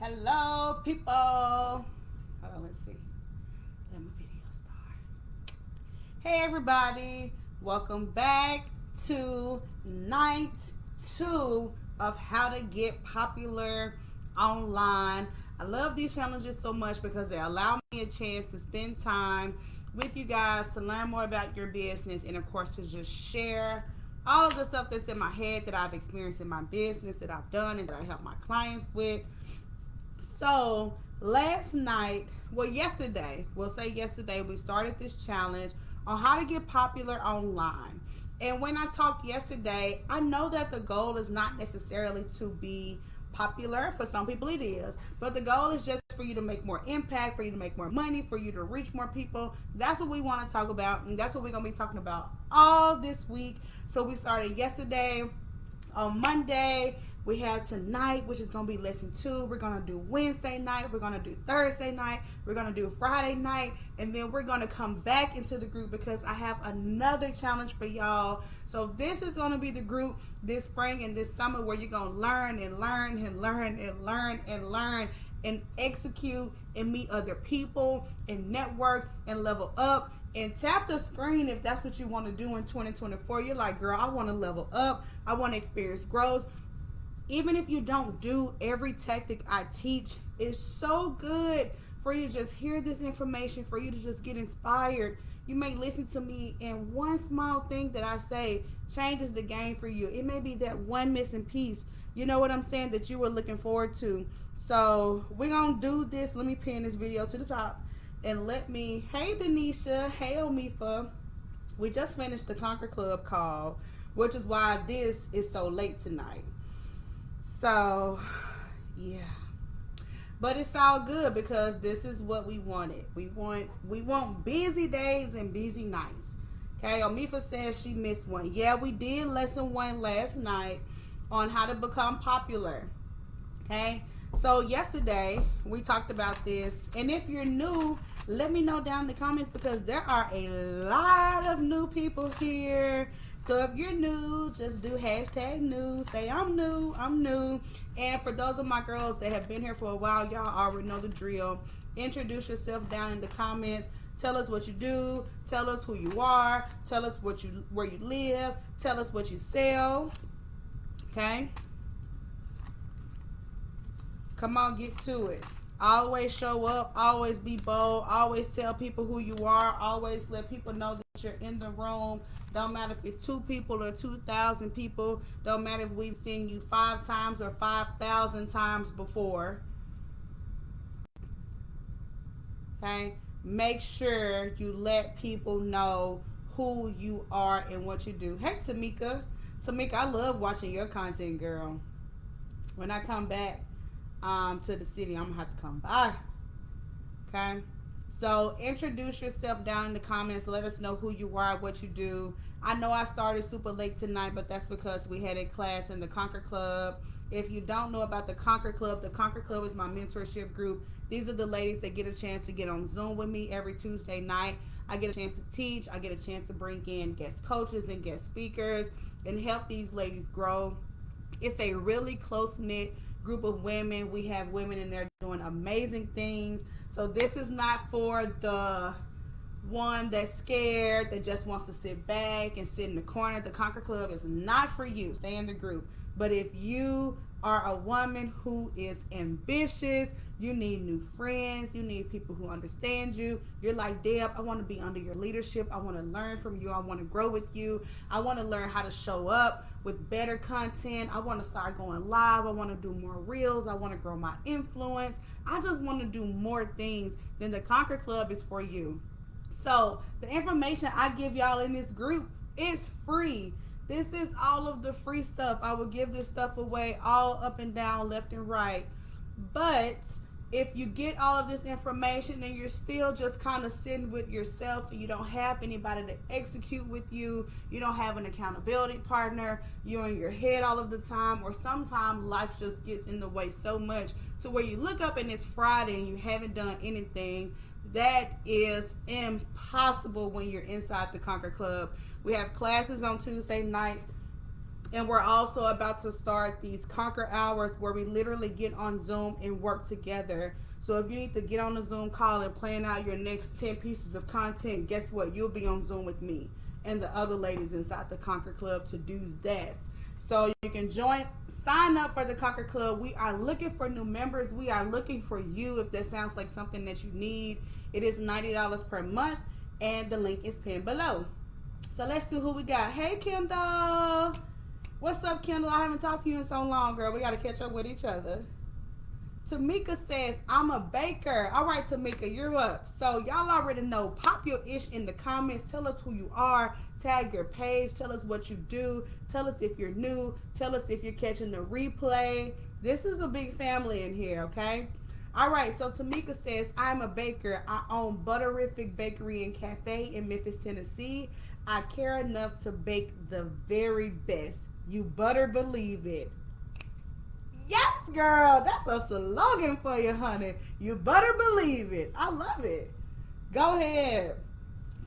Hello, people. Hold on, let's see. Let my video start. Hey, everybody. Welcome back to night 2 of how to get popular online. I love these challenges so much because they allow me a chance to spend time with you guys to learn more about your business and, of course, to just share all of the stuff that's in my head that I've experienced in my business, that I've done, and that I help my clients with. So last night, well, yesterday, we started this challenge on how to get popular online. And when I talked yesterday, I know that the goal is not necessarily to be popular. For some people it is, but the goal is just for you to make more impact, for you to make more money, for you to reach more people. That's what we want to talk about, and that's what we're going to be talking about all this week. So we started yesterday. On Monday, we have tonight, which is going to be lesson 2. We're going to do Wednesday night. We're going to do Thursday night. We're going to do Friday night. And then we're going to come back into the group because I have another challenge for y'all. So this is going to be the group this spring and this summer where you're going to learn and learn and learn and learn and learn and execute and meet other people and network and level up. And tap the screen if that's what you want to do in 2024. You're like, girl, I want to level up. I want to experience growth. Even if you don't do every tactic I teach, it's so good for you to just hear this information, for you to just get inspired. You may listen to me, and one small thing that I say changes the game for you. It may be that one missing piece, you know what I'm saying, that you were looking forward to. So we're going to do this. Let me pin this video to the top. And hey Denisha, hey Omifa. We just finished the Conquer Club call, which is why this is so late tonight. So, yeah. But it's all good because this is what we wanted. We want busy days and busy nights. Okay, Omifa says she missed one. Yeah, we did lesson 1 last night on how to become popular. Okay? So yesterday we talked about this, and if you're new, let me know down in the comments because there are a lot of new people here. So if you're new, just do hashtag new, say I'm new. And for those of my girls that have been here for a while, y'all already know the drill. Introduce yourself down in the comments. Tell us what you do, tell us who you are, tell us where you live, tell us what you sell. Okay? Come on, get to it. Always show up. Always be bold. Always tell people who you are. Always let people know that you're in the room. Don't matter if it's 2 people or 2,000 people. Don't matter if we've seen you 5 times or 5,000 times before. Okay? Make sure you let people know who you are and what you do. Hey, Tamika. Tamika, I love watching your content, girl. When I come back to the city, I'm gonna have to come by. Okay, so introduce yourself down in the comments. Let us know who you are, what you do. I know I started super late tonight, but that's because we had a class in the Conquer Club. If you don't know about the Conquer Club is my mentorship group. These are the ladies that get a chance to get on Zoom with me every Tuesday night. I get a chance to teach. I get a chance to bring in guest coaches and guest speakers and help these ladies grow. It's a really close-knit group of women. We have women in there doing amazing things. So this is not for the one that's scared, that just wants to sit back and sit in the corner. The Conquer Club is not for you. Stay in the group. But if you are a woman who is ambitious, you need new friends, you need people who understand you. You're like, Deb, I want to be under your leadership. I want to learn from you. I want to grow with you. I want to learn how to show up with better content. I want to start going live. I want to do more reels. I want to grow my influence. I just want to do more things. Then the Conquer Club is for you. So the information I give y'all in this group is free. This is all of the free stuff. I will give this stuff away all up and down, left and right. But if you get all of this information and you're still just kind of sitting with yourself and you don't have anybody to execute with you, you don't have an accountability partner, you're in your head all of the time, or sometimes life just gets in the way so much to where you look up and it's Friday and you haven't done anything, that is impossible when you're inside the Conquer Club. We have classes on Tuesday nights. And we're also about to start these Conquer Hours where we literally get on Zoom and work together. So if you need to get on a Zoom call and plan out your next 10 pieces of content, guess what? You'll be on Zoom with me and the other ladies inside the Conquer Club to do that. So you can sign up for the Conquer Club. We are looking for new members. We are looking for you if that sounds like something that you need. It is $90 per month and the link is pinned below. So let's see who we got. Hey, Kendall. What's up, Kendall? I haven't talked to you in so long, girl. We got to catch up with each other. Tamika says, I'm a baker. All right, Tamika, you're up. So y'all already know. Pop your ish in the comments. Tell us who you are. Tag your page. Tell us what you do. Tell us if you're new. Tell us if you're catching the replay. This is a big family in here, okay? All right, so Tamika says, I'm a baker. I own Butterific Bakery and Cafe in Memphis, Tennessee. I care enough to bake the very best. You better believe it. Yes, girl. That's a slogan for you, honey. You better believe it. I love it. Go ahead,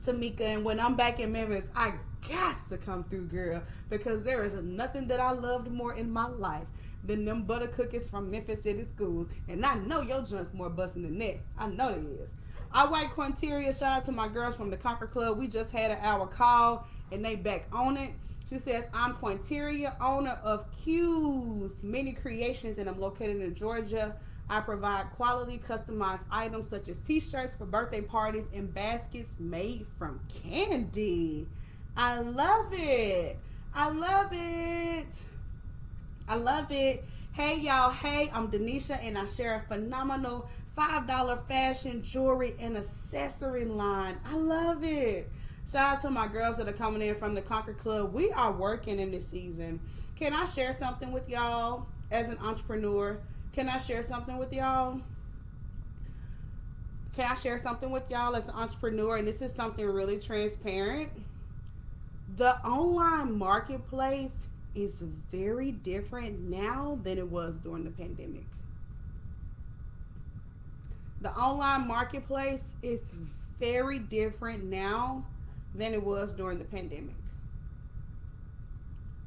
Tamika. And when I'm back in Memphis, I got to come through, girl, because there is nothing that I loved more in my life than them butter cookies from Memphis City Schools. And I know your joint's more busting than that. I know it is. All right, Quinteria, shout out to my girls from the Conquer Club. We just had an hour call, and they back on it. She says, I'm Quinteria, owner of Q's Many Creations, and I'm located in Georgia. I provide quality customized items such as t-shirts for birthday parties and baskets made from candy. I love it. I love it. I love it. Hey, y'all. Hey, I'm Denisha, and I share a phenomenal $5 fashion, jewelry, and accessory line. I love it. Shout out to my girls that are coming in from the Conquer Club. We are working in this season. Can I share something with y'all as an entrepreneur? Can I share something with y'all? Can I share something with y'all as an entrepreneur? And this is something really transparent. The online marketplace is very different now than it was during the pandemic. The online marketplace is very different now than it was during the pandemic.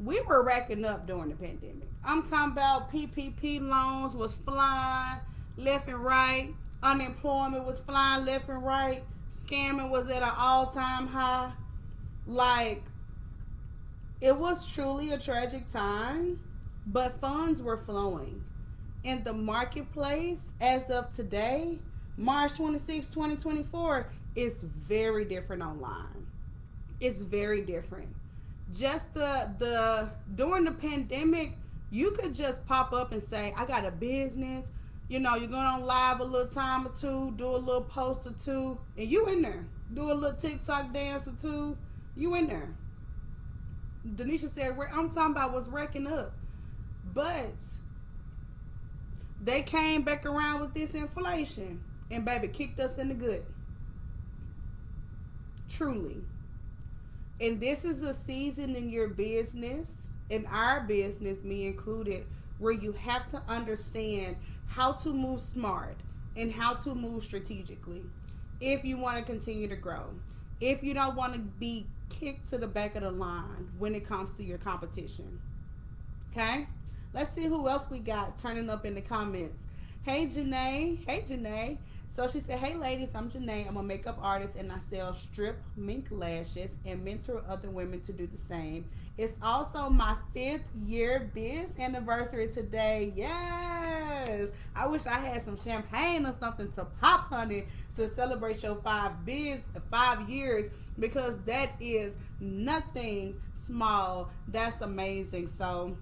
We were racking up during the pandemic. I'm talking about PPP loans was flying left and right. Unemployment was flying left and right. Scamming was at an all-time high. Like, it was truly a tragic time, but funds were flowing. In the marketplace, as of today, March 26, 2024, is very different online. It's very different. Just during the pandemic, you could just pop up and say, I got a business. You know, you're going on live a little time or two, do a little post or two, and you in there. Do a little TikTok dance or two, you in there. Denisha said, I'm talking about what's wrecking up. But they came back around with this inflation and, baby, kicked us in the gut. Truly. And this is a season in your business, in our business, me included, where you have to understand how to move smart and how to move strategically if you want to continue to grow. If you don't want to be kicked to the back of the line when it comes to your competition. Okay? Let's see who else we got turning up in the comments. Hey, Janae. Hey, Janae. So she said, hey, ladies, I'm Janae. I'm a makeup artist, and I sell strip mink lashes and mentor other women to do the same. It's also my 5th year biz anniversary today. Yes. I wish I had some champagne or something to pop, honey, to celebrate your 5 years, because that is nothing small. That's amazing. So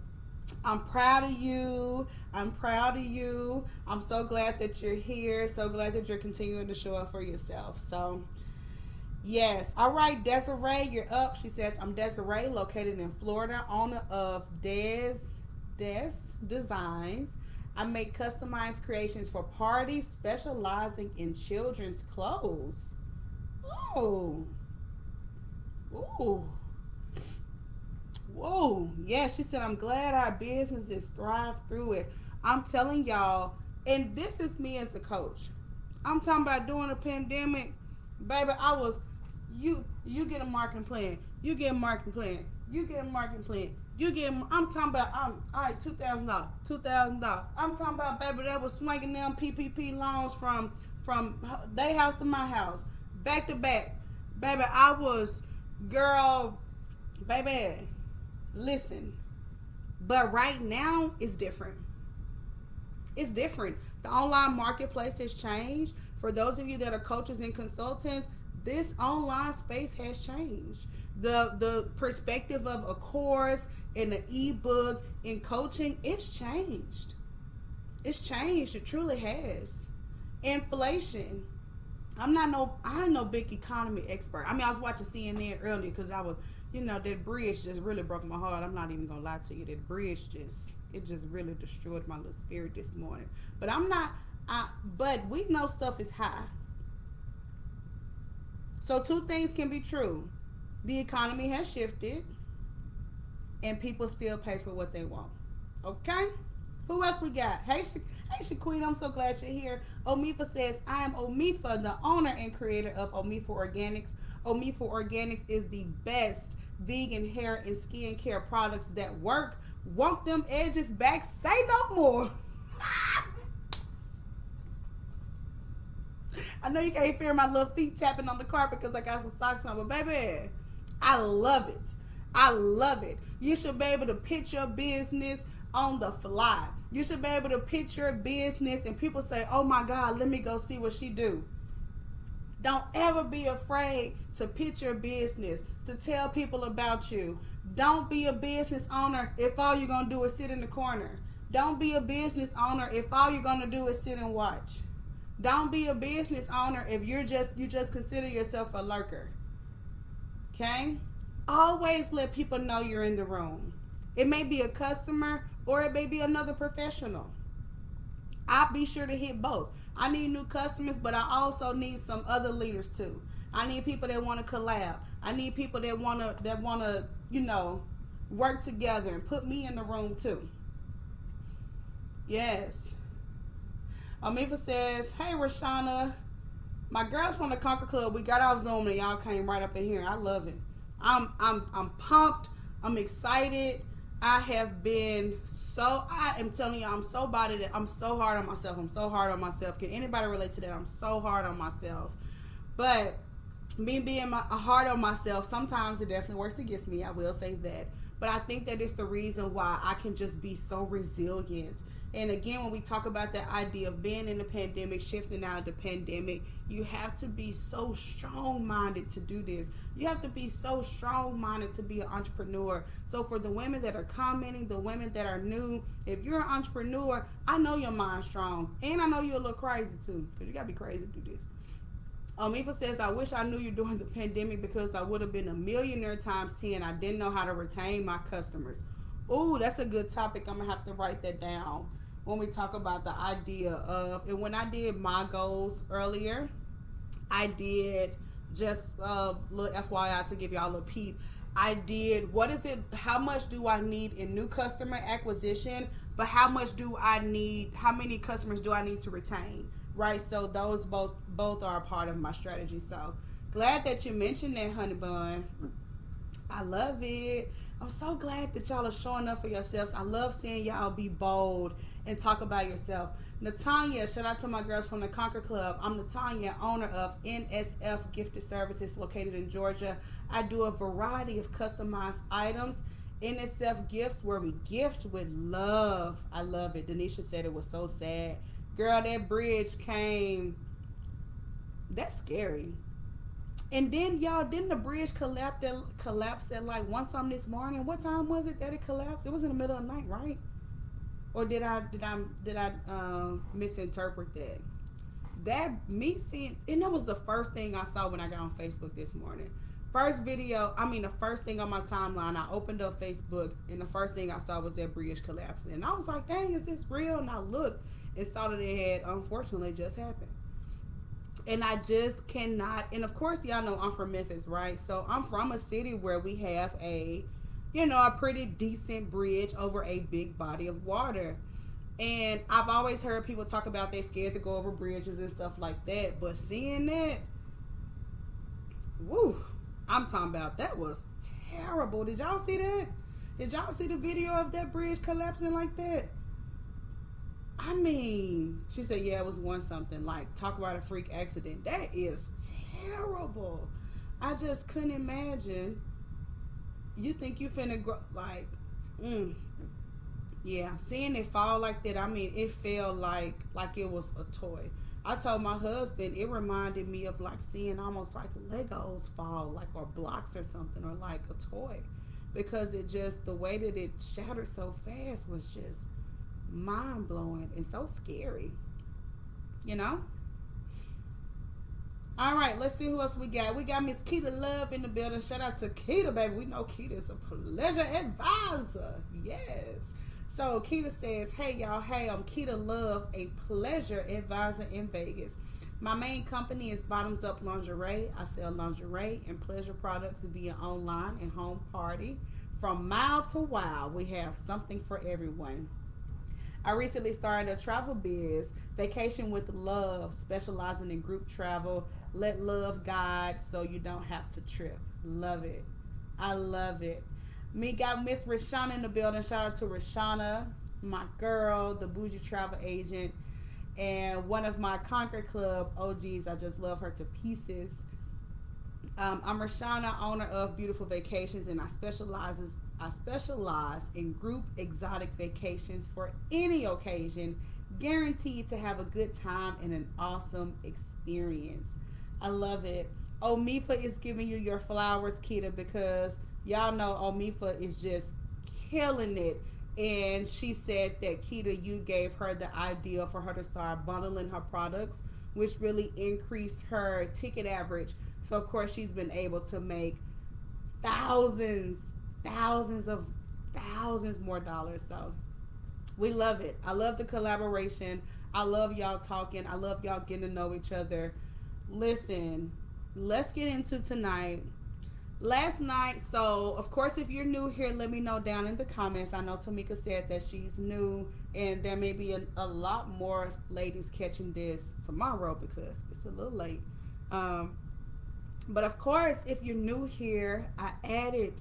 I'm proud of you. I'm proud of you. I'm so glad that you're here. So glad that you're continuing to show up for yourself. So, yes. All right, Desiree, you're up. She says, I'm Desiree, located in Florida, owner of Des Designs. I make customized creations for parties, specializing in children's clothes. Oh. Ooh. Whoa. Yeah, she said, I'm glad our businesses thrive through it. I'm telling y'all, and this is me as a coach. I'm talking about during the pandemic, baby, you get a marketing plan. You get a marketing plan. You get a marketing plan. You get, I'm talking about, all right, $2,000, $2,000. I'm talking about, baby, that was swinging them PPP loans from their house to my house, back to back. Baby, I was, girl, baby, listen. But right now, it's different. It's different. The online marketplace has changed. For those of you that are coaches and consultants, this online space has changed. The perspective of a course and an ebook in coaching, it's changed. It's changed. It truly has. Inflation. I'm no big economy expert. I mean, I was watching CNN earlier because I was, that bridge just really broke my heart. I'm not even gonna lie to you. That bridge just really destroyed my little spirit this morning. But but we know stuff is high. So two things can be true. The economy has shifted and people still pay for what they want. Okay? Who else we got? Hey, Shaquita, I'm so glad you're here. Omifa says, I am Omifa, the owner and creator of Omifa Organics. Omifa Organics is the best vegan hair and skin care products that work. Want them edges back? Say no more. I know you can't hear my little feet tapping on the carpet because I got some socks on, but baby, I love it. I love it. You should be able to pitch your business on the fly. You should be able to pitch your business and people say, oh my God, let me go see what she do. Don't ever be afraid to pitch your business, to tell people about you. Don't be a business owner if all you're going to do is sit in the corner. Don't be a business owner if all you're going to do is sit and watch. Don't be a business owner if you just consider yourself a lurker. Okay? Always let people know you're in the room. It may be a customer or it may be another professional. I'll be sure to hit both. I need new customers, but I also need some other leaders too. I need people that want to collab. I need people that want to, work together and put me in the room too. Yes. Amifa says, hey Rashana, my girls from the Conquer Club, we got off Zoom and y'all came right up in here. I love it. I'm pumped. I'm excited. I am telling you, I'm so body that I'm so hard on myself. I'm so hard on myself. Can anybody relate to that? I'm so hard on myself. But me being hard on myself, sometimes it definitely works against me. I will say that. But I think that it's the reason why I can just be so resilient. And again, when we talk about that idea of being in the pandemic, shifting out of the pandemic, you have to be so strong-minded to do this. You have to be so strong-minded to be an entrepreneur. So for the women that are commenting, the women that are new, if you're an entrepreneur, I know your mind's strong. And I know you're a little crazy too, because you got to be crazy to do this. Mifa says, I wish I knew you during the pandemic because I would have been a millionaire times 10. I didn't know how to retain my customers. Ooh, that's a good topic. I'm going to have to write that down when we talk about the idea of, and when I did my goals earlier, I did just a little FYI to give y'all a peep. I did, how much do I need in new customer acquisition, but how many customers do I need to retain, right? So those both are a part of my strategy. So glad that you mentioned that, honey bun. I love it. I'm so glad that y'all are showing up for yourselves. I love seeing y'all be bold and talk about yourself. Natanya, shout out to my girls from the Conquer Club. I'm Natanya, owner of NSF Gifted Services located in Georgia. I do a variety of customized items. NSF Gifts, where we gift with love. I love it. Denisha said it was so sad. Girl, that bridge came. That's scary. And then y'all, didn't the bridge collapse at like 1 something this morning? What time was it that it collapsed? It was in the middle of the night, right? Or did I misinterpret that? That was the first thing I saw when I got on Facebook this morning. The first thing on my timeline, I opened up Facebook and the first thing I saw was that bridge collapsing. And I was like, dang, is this real? And I looked and saw that it had unfortunately just happened. And I just cannot, and of course y'all know I'm from Memphis, right? So I'm from a city where we have a pretty decent bridge over a big body of water. And I've always heard people talk about they're scared to go over bridges and stuff like that. But seeing that, woo, I'm talking about that was terrible. Did y'all see that? Did y'all see the video of that bridge collapsing like that? I mean, she said, yeah, it was one something. Like, talk about a freak accident. That is terrible. I just couldn't imagine. You think you finna grow, like, yeah, seeing it fall like that, I mean, it felt like it was a toy. I told my husband it reminded me of like seeing almost like Legos fall, like, or blocks or something, or like a toy, because it just, the way that it shattered so fast was just mind blowing and so scary, you know. All right, let's see who else we got. We got Miss Keita Love in the building. Shout out to Keita, baby. We know Keita is a pleasure advisor. Yes. So Keita says, hey y'all, hey, I'm Keita Love, a pleasure advisor in Vegas. My main company is Bottoms Up Lingerie. I sell lingerie and pleasure products via online and home party. From mile to wow, we have something for everyone. I recently started a travel biz, Vacation with Love, specializing in group travel. Let love guide so you don't have to trip. Love it. I love it. Me got Miss Rashana in the building. Shout out to Rashana, my girl, the bougie travel agent, and one of my Conquer Club OGs. I just love her to pieces. I'm Rashana, owner of Beautiful Vacations, and I specialize in group exotic vacations for any occasion, guaranteed to have a good time and an awesome experience. I love it. Omifa is giving you your flowers, Keita, because y'all know Omifa is just killing it. And she said that, Keita, you gave her the idea for her to start bundling her products, which really increased her ticket average. So, of course, she's been able to make thousands more dollars. So we love it. I love the collaboration. I love y'all talking. I love y'all getting to know each other. Listen, let's get into tonight. Last night, so of course, if you're new here, let me know down in the comments. I know Tamika said that she's new, and there may be a lot more ladies catching this tomorrow because it's a little late. But of course, if you're new here, I added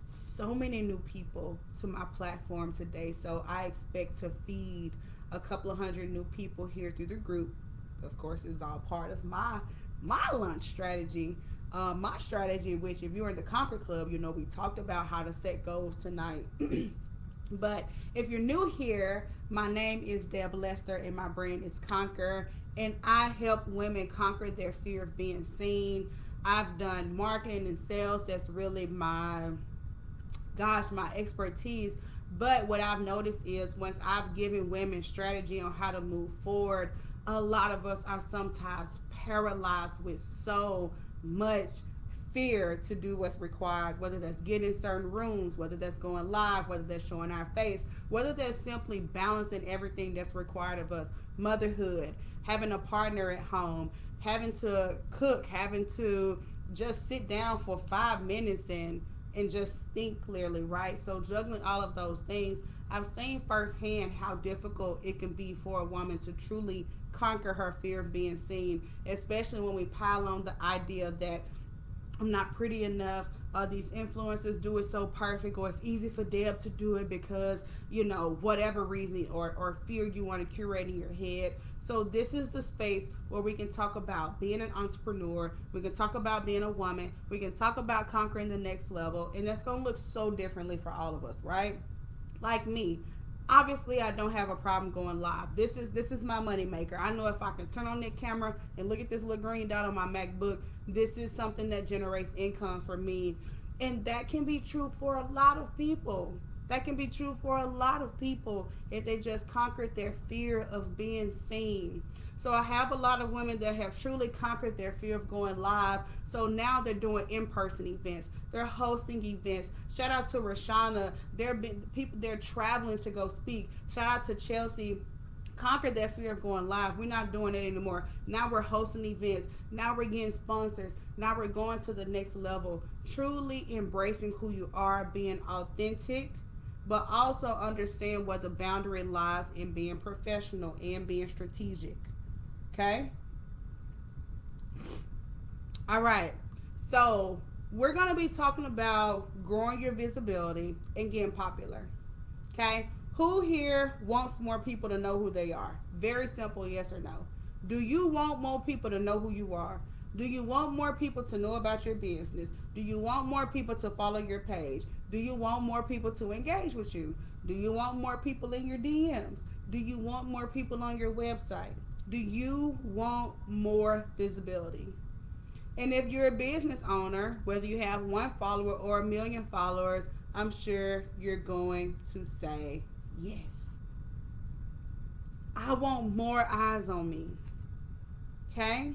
so many new people to my platform today, so I expect to feed a couple of hundred new people here through the group. Of course, it's all part of my lunch strategy. My strategy, which if you're in the Conquer Club, you know we talked about how to set goals tonight. But if you're new here, my name is Deb Lester and my brand is Conquer, and I help women conquer their fear of being seen. I've done marketing and sales. That's really my expertise. But what I've noticed is once I've given women strategy on how to move forward, a lot of us are sometimes paralyzed with so much fear to do what's required, whether that's getting in certain rooms, whether that's going live, whether that's showing our face, whether that's simply balancing everything that's required of us. Motherhood, having a partner at home, having to cook, having to just sit down for 5 minutes and just think clearly, right? So juggling all of those things, I've seen firsthand how difficult it can be for a woman to truly conquer her fear of being seen, especially when we pile on the idea that I'm not pretty enough, these influencers do it so perfect, or it's easy for Deb to do it because, you know, whatever reason or fear you want to curate in your head. So this is the space where we can talk about being an entrepreneur, we can talk about being a woman, we can talk about conquering the next level, and that's going to look so differently for all of us, right? Like me, obviously I don't have a problem going live. This is my money maker. I know if I can turn on that camera and look at this little green dot on my MacBook, this is something that generates income for me. And that can be true for a lot of people. That can be true for a lot of people if they just conquered their fear of being seen. So I have a lot of women that have truly conquered their fear of going live. So now they're doing in-person events. They're hosting events. Shout out to Rashana. They're traveling to go speak. Shout out to Chelsea. Conquered their fear of going live. We're not doing it anymore. Now we're hosting events. Now we're getting sponsors. Now we're going to the next level. Truly embracing who you are, being authentic, but also understand where the boundary lies in being professional and being strategic. Okay? All right. So we're going to be talking about growing your visibility and getting popular. Okay? Who here wants more people to know who they are? Very simple, yes or no. Do you want more people to know who you are? Do you want more people to know about your business? Do you want more people to follow your page? Do you want more people to engage with you? Do you want more people in your DMs? Do you want more people on your website? Do you want more visibility? And if you're a business owner, whether you have 1 follower or 1 million followers, I'm sure you're going to say yes. I want more eyes on me. Okay?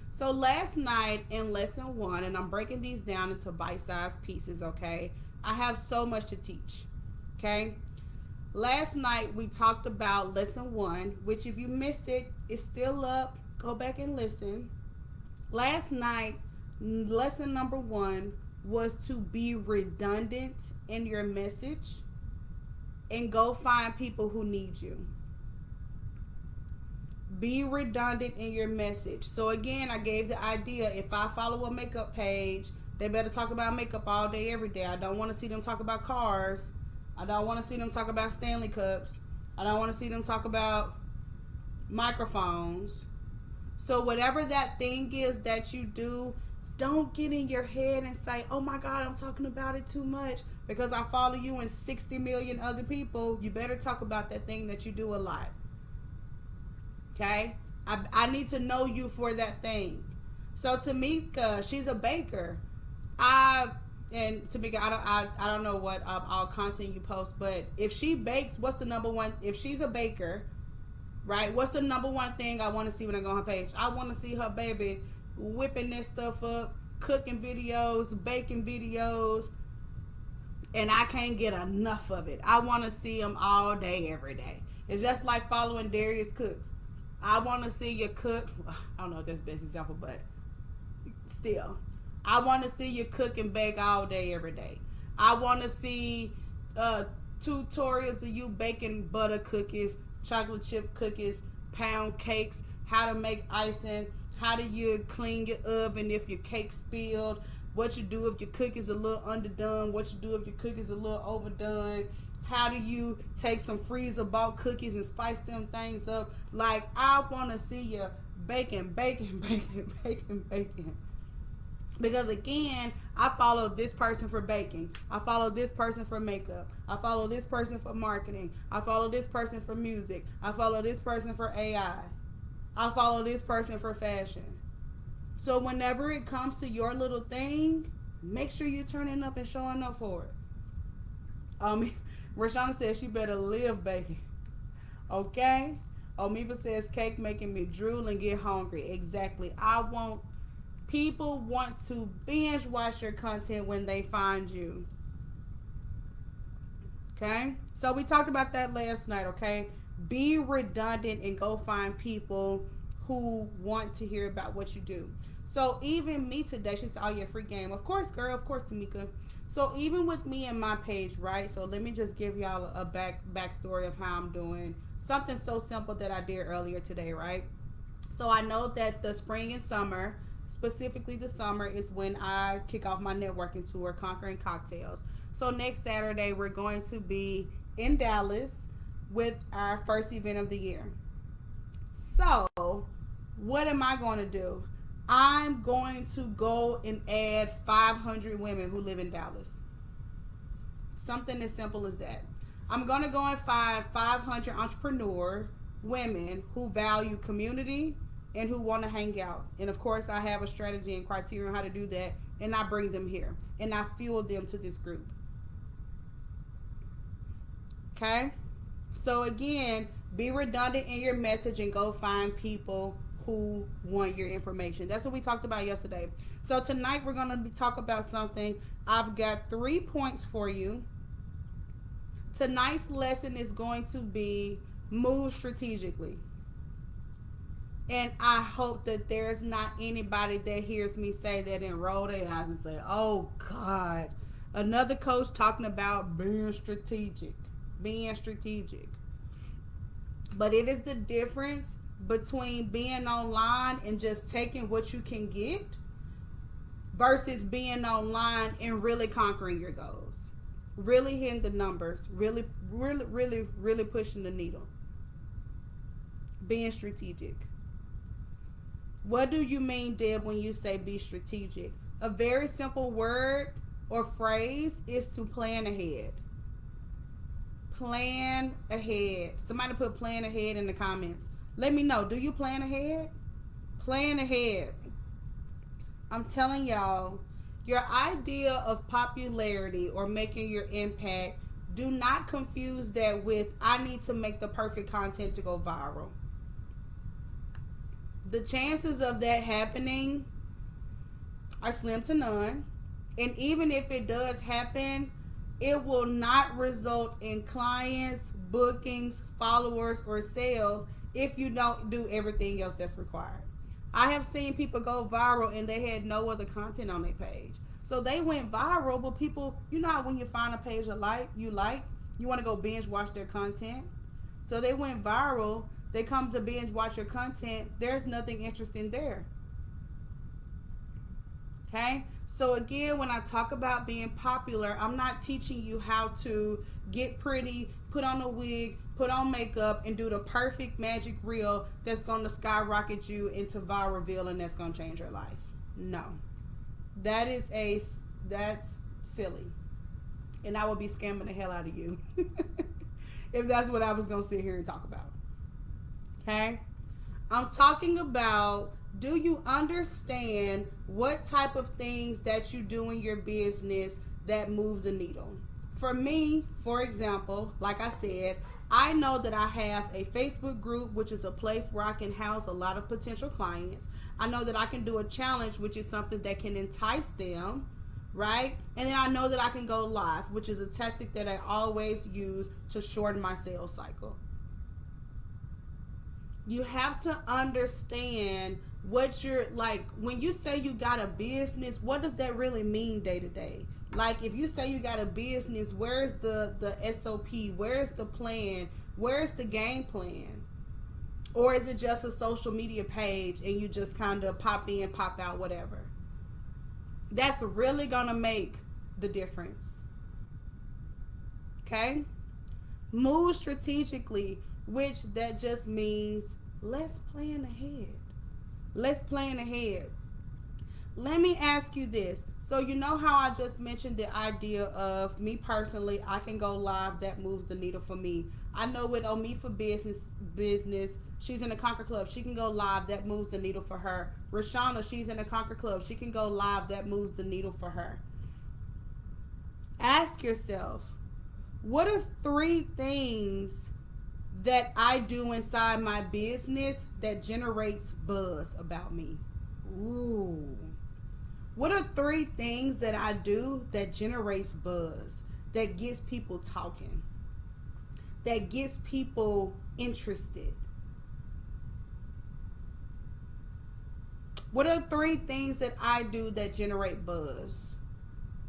So last night in lesson 1, and I'm breaking these down into bite-sized pieces, okay? I have so much to teach, okay? Last night we talked about lesson 1, which if you missed it, it's still up. Go back and listen. Last night, lesson number 1 was to be redundant in your message and go find people who need you. Be redundant in your message. So again, I gave the idea, if I follow a makeup page, they better talk about makeup all day, every day. I don't want to see them talk about cars. I don't want to see them talk about Stanley cups. I don't want to see them talk about microphones. So whatever that thing is that you do, don't get in your head and say, oh my God, I'm talking about it too much because I follow you and 60 million other people. You better talk about that thing that you do a lot. Okay? I need to know you for that thing. So Tamika, she's a baker. And Tamika, I don't know what all content you post, but if she bakes, what's the number one? If she's a baker, right? What's the number one thing I want to see when I go on her page? I want to see her baby whipping this stuff up, cooking videos, baking videos, and I can't get enough of it. I want to see them all day, every day. It's just like following Darius Cooks. I want to see you cook. I don't know if that's the best example, but still. I want to see you cook and bake all day, every day. I want to see tutorials of you baking butter cookies, chocolate chip cookies, pound cakes, how to make icing, how do you clean your oven if your cake spilled, what you do if your cookie's a little underdone, what you do if your cookie's a little overdone, how do you take some freezer bought cookies and spice them things up. Like, I want to see you baking. Because again, I follow this person for baking. I follow this person for makeup. I follow this person for marketing. I follow this person for music. I follow this person for AI. I follow this person for fashion. So whenever it comes to your little thing, make sure you're turning up and showing up for it. Rashana says she better live baking. Okay? Omiba says cake making me drool and get hungry. Exactly. People want to binge watch your content when they find you. Okay? So we talked about that last night, okay? Be redundant and go find people who want to hear about what you do. So even me today, she said, oh yeah, free game. Of course, girl. Of course, Tamika. So even with me and my page, right? So let me just give y'all a backstory of how I'm doing. Something so simple that I did earlier today, right? So I know that the spring and summer, specifically the summer, is when I kick off my networking tour, Conquering Cocktails. So next Saturday, we're going to be in Dallas with our first event of the year. So what am I going to do? I'm going to go and add 500 women who live in Dallas. Something as simple as that. I'm going to go and find 500 entrepreneur women who value community and who want to hang out. And of course, I have a strategy and criteria on how to do that. And I bring them here. And I fuel them to this group. Okay? So again, be redundant in your message and go find people who want your information. That's what we talked about yesterday. So tonight we're going to talk about something. I've got 3 points for you. Tonight's lesson is going to be move strategically. And I hope that there's not anybody that hears me say that and roll their eyes and say, oh God, another coach talking about being strategic. But it is the difference between being online and just taking what you can get versus being online and really conquering your goals, really hitting the numbers, really pushing the needle, being strategic. What do you mean, Deb, when you say be strategic? A very simple word or phrase is to plan ahead. Plan ahead. Somebody put plan ahead in the comments. Let me know. Do you plan ahead? Plan ahead. I'm telling y'all, your idea of popularity or making your impact, do not confuse that with I need to make the perfect content to go viral. The chances of that happening are slim to none. And even if it does happen, it will not result in clients, bookings, followers, or sales if you don't do everything else that's required. I have seen people go viral and they had no other content on their page. So they went viral, but people, you know how when you find a page you want to go binge watch their content. So they went viral. They come to binge watch your content. There's nothing interesting there. Okay? So again, when I talk about being popular, I'm not teaching you how to get pretty, put on a wig, put on makeup, and do the perfect magic reel that's going to skyrocket you into viral reveal and that's going to change your life. No. That's silly. And I would be scamming the hell out of you if that's what I was going to sit here and talk about. Okay? I'm talking about, do you understand what type of things that you do in your business that move the needle? For me, for example, like I said, I know that I have a Facebook group, which is a place where I can house a lot of potential clients. I know that I can do a challenge, which is something that can entice them, right? And then I know that I can go live, which is a tactic that I always use to shorten my sales cycle. You have to understand what you're like. When you say you got a business, what does that really mean day to day? Like if you say you got a business, where's the SOP? Where's the plan? Where's the game plan? Or is it just a social media page and you just kind of pop in, pop out, whatever? That's really gonna make the difference. Okay? Move strategically, which that just means let's plan ahead. Let's plan ahead. Let me ask you this. So you know how I just mentioned the idea of me personally, I can go live, that moves the needle for me. I know with Omi for business, she's in the Conquer Club. She can go live, that moves the needle for her. Rashana, she's in the Conquer Club. She can go live, that moves the needle for her. Ask yourself, what are 3 things that I do inside my business that generates buzz about me? Ooh. What are 3 things that I do that generates buzz, that gets people talking, that gets people interested? What are 3 things that I do that generate buzz?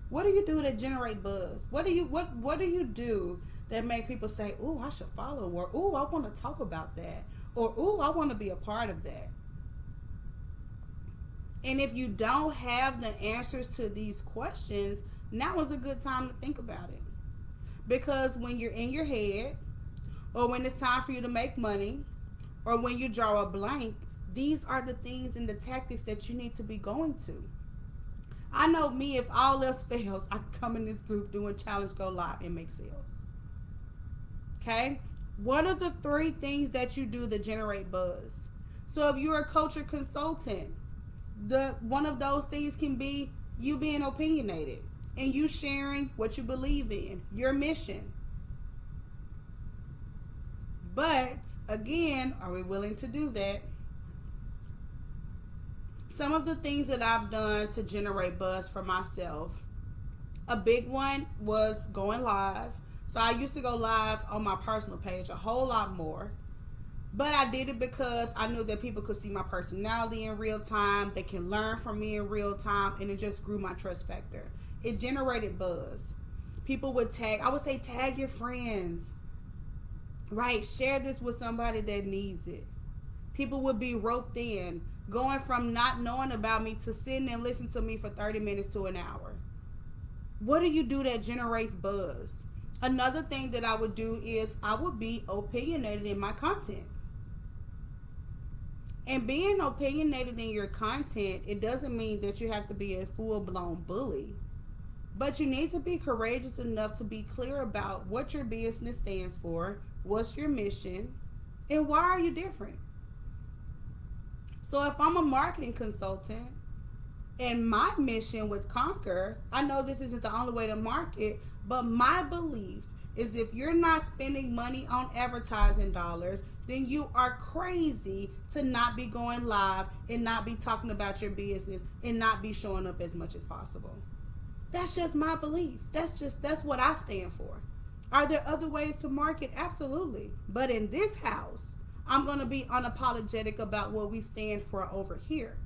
What do you do that generate buzz? What do you do that make people say, "Ooh, I should follow," or "Ooh, I want to talk about that," or "Ooh, I want to be a part of that"? And if you don't have the answers to these questions, now is a good time to think about it. Because when you're in your head, or when it's time for you to make money, or when you draw a blank, these are the things and the tactics that you need to be going to. I know me, if all else fails, I come in this group doing challenge, go live, and make sales. Okay? What are the 3 things that you do that generate buzz? So if you're a coach or consultant, one of those things can be you being opinionated and you sharing what you believe in, your mission. But again, are we willing to do that? Some of the things that I've done to generate buzz for myself, a big one was going live. So I used to go live on my personal page a whole lot more. But I did it because I knew that people could see my personality in real time. They can learn from me in real time. And it just grew my trust factor. It generated buzz. People would I would say tag your friends. Right? Share this with somebody that needs it. People would be roped in, going from not knowing about me to sitting and listening to me for 30 minutes to an hour. What do you do that generates buzz? Another thing that I would do is I would be opinionated in my content. And being opinionated in your content, it doesn't mean that you have to be a full-blown bully. But you need to be courageous enough to be clear about what your business stands for, what's your mission, and why are you different. So if I'm a marketing consultant and my mission with Conquer, I know this isn't the only way to market, but my belief is if you're not spending money on advertising dollars, then you are crazy to not be going live and not be talking about your business and not be showing up as much as possible. That's just my belief. That's what I stand for. Are there other ways to market? Absolutely. But in this house, I'm going to be unapologetic about what we stand for over here.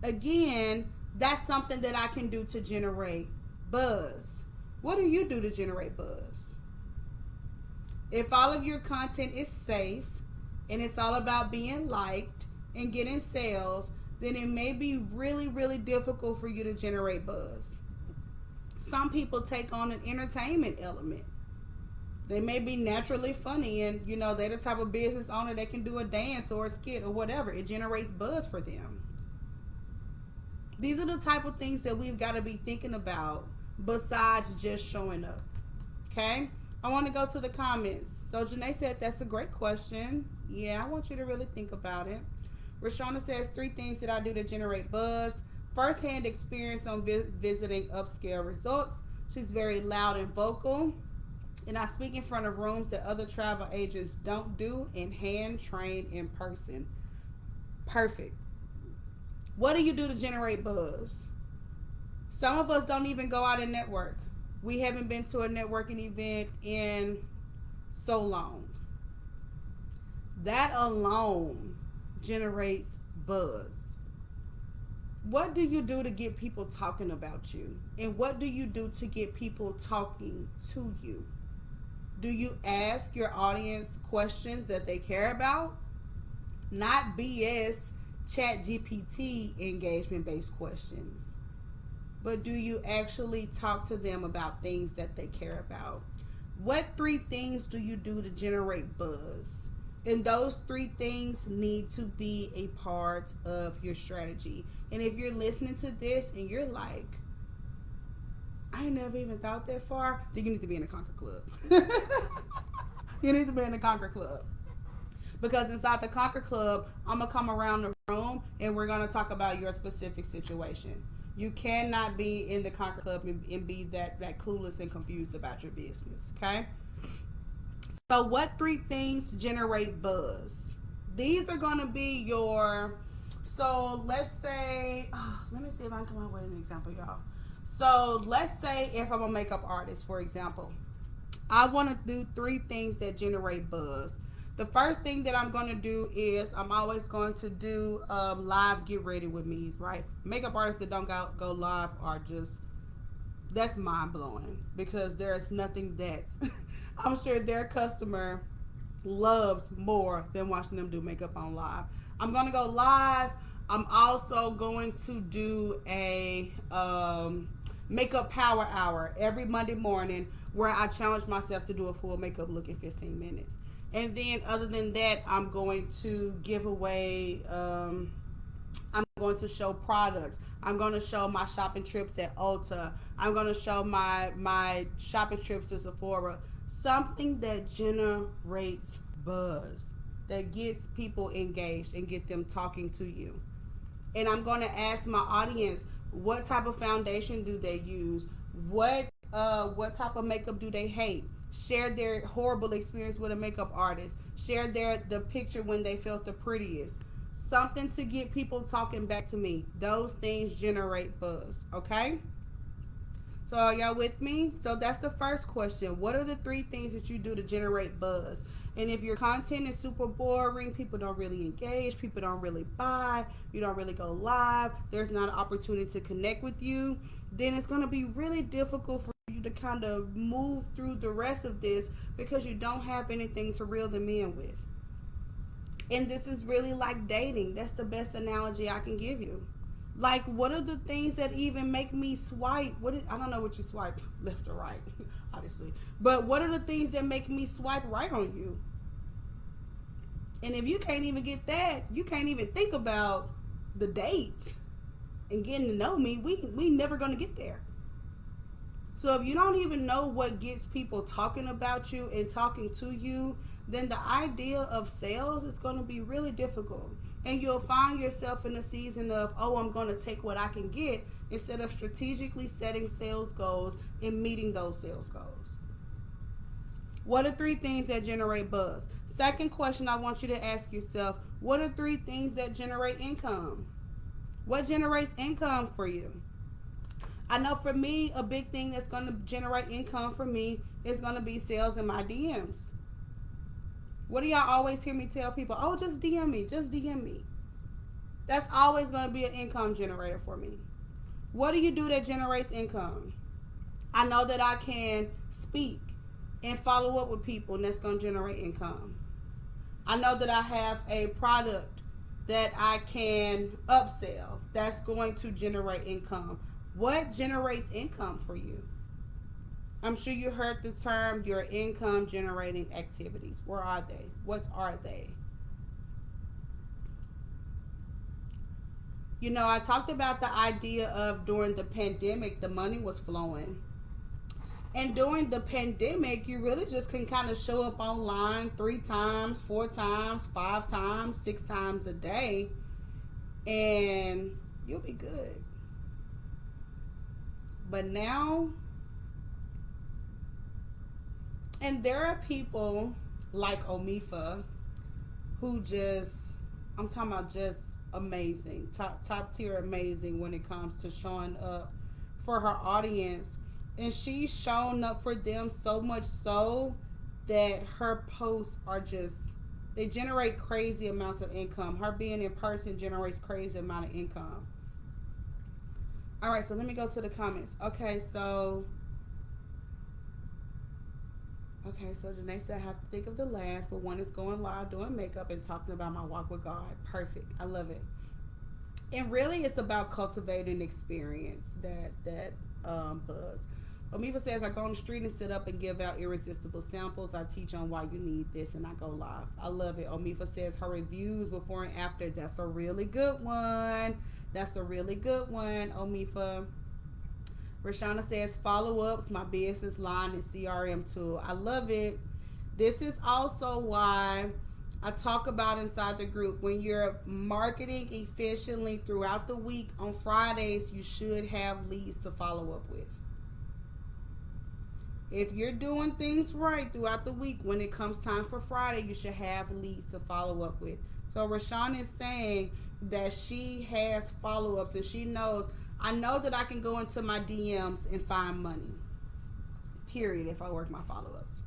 Again, that's something that I can do to generate buzz. What do you do to generate buzz? If all of your content is safe and it's all about being liked and getting sales, then it may be really, really difficult for you to generate buzz. Some people take on an entertainment element. They may be naturally funny and, they're the type of business owner that can do a dance or a skit or whatever. It generates buzz for them. These are the type of things that we've got to be thinking about besides just showing up. Okay? I want to go to the comments. So Janae said, that's a great question. Yeah, I want you to really think about it. Rashona says, 3 things that I do to generate buzz. First-hand experience on visiting upscale resorts. She's very loud and vocal. And I speak in front of rooms that other travel agents don't do and hand train in person. Perfect. What do you do to generate buzz? Some of us don't even go out and network. We haven't been to a networking event in so long. That alone generates buzz. What do you do to get people talking about you? And what do you do to get people talking to you? Do you ask your audience questions that they care about? Not BS ChatGPT engagement-based questions. But do you actually talk to them about things that they care about? What 3 things do you do to generate buzz? And those 3 things need to be a part of your strategy. And if you're listening to this and you're like, I never even thought that far, then you need to be in the Conquer Club. You need to be in the Conquer Club. Because inside the Conquer Club, I'm going to come around the room and we're going to talk about your specific situation. You cannot be in the Conquer Club and be that clueless and confused about your business, okay? So what 3 things generate buzz? These are going to be your, so let's say, let me see if I can come up with an example, y'all. So let's say if I'm a makeup artist, for example, I want to do 3 things that generate buzz. The first thing that I'm going to do is I'm always going to do live get ready with me's, right? Makeup artists that don't go live are just, that's mind blowing because there's nothing that I'm sure their customer loves more than watching them do makeup on live. I'm going to go live. I'm also going to do a makeup power hour every Monday morning where I challenge myself to do a full makeup look in 15 minutes. And then other than that, I'm going to give away, I'm going to show products. I'm going to show my shopping trips at Ulta. I'm going to show my shopping trips to Sephora. Something that generates buzz, that gets people engaged and get them talking to you. And I'm going to ask my audience, what type of foundation do they use? What type of makeup do they hate? Share their horrible experience with a makeup artist. Share the picture when they felt the prettiest. Something to get people talking back to me. Those things generate buzz, okay? So are y'all with me? So that's the first question. What are the 3 things that you do to generate buzz? And if your content is super boring, people don't really engage, people don't really buy, you don't really go live, there's not an opportunity to connect with you, then it's going to be really difficult for you to kind of move through the rest of this because you don't have anything to reel them in with. And this is really like dating. That's the best analogy I can give you. Like, what are the things that even make me swipe? I don't know what you swipe, left or right, obviously. But what are the things that make me swipe right on you? And if you can't even get that, you can't even think about the date and getting to know me. We never gonna get there. So if you don't even know what gets people talking about you and talking to you, then the idea of sales is going to be really difficult. And you'll find yourself in a season of, oh, I'm going to take what I can get, instead of strategically setting sales goals and meeting those sales goals. What are 3 things that generate buzz? Second question I want you to ask yourself, what are 3 things that generate income? What generates income for you? I know for me, a big thing that's going to generate income for me is going to be sales in my DMs. What do y'all always hear me tell people? Oh, just DM me. Just DM me. That's always going to be an income generator for me. What do you do that generates income? I know that I can speak and follow up with people, and that's going to generate income. I know that I have a product that I can upsell. That's going to generate income. What generates income for you? I'm sure you heard the term your income generating activities. Where are they? What are they? You know, I talked about the idea of during the pandemic, the money was flowing. And during the pandemic, you really just can kind of show up online 3 times, 4 times, 5 times, 6 times a day, and you'll be good. But now, and there are people like Omifa who just, I'm talking about just amazing, top tier amazing when it comes to showing up for her audience. And she's shown up for them so much so that her posts are just, they generate crazy amounts of income. Her being in person generates crazy amount of income. All right, so let me go to the comments. Okay, so Janae said I have to think of the last, but one is going live, doing makeup, and talking about my walk with God. Perfect. I love it. And really, it's about cultivating experience, that buzz. Omifa says, I go on the street and sit up and give out irresistible samples. I teach on why you need this, and I go live. I love it. Omifa says her reviews before and after. That's a really good one. That's a really good one, Omifa. Rashana says, follow-ups, my business line and CRM tool. I love it. This is also why I talk about inside the group, when you're marketing efficiently throughout the week, on Fridays, you should have leads to follow up with. If you're doing things right throughout the week, when it comes time for Friday, you should have leads to follow up with. So Rashawn is saying that she has follow-ups and she knows, I know that I can go into my DMs and find money, period, if I work my follow-ups.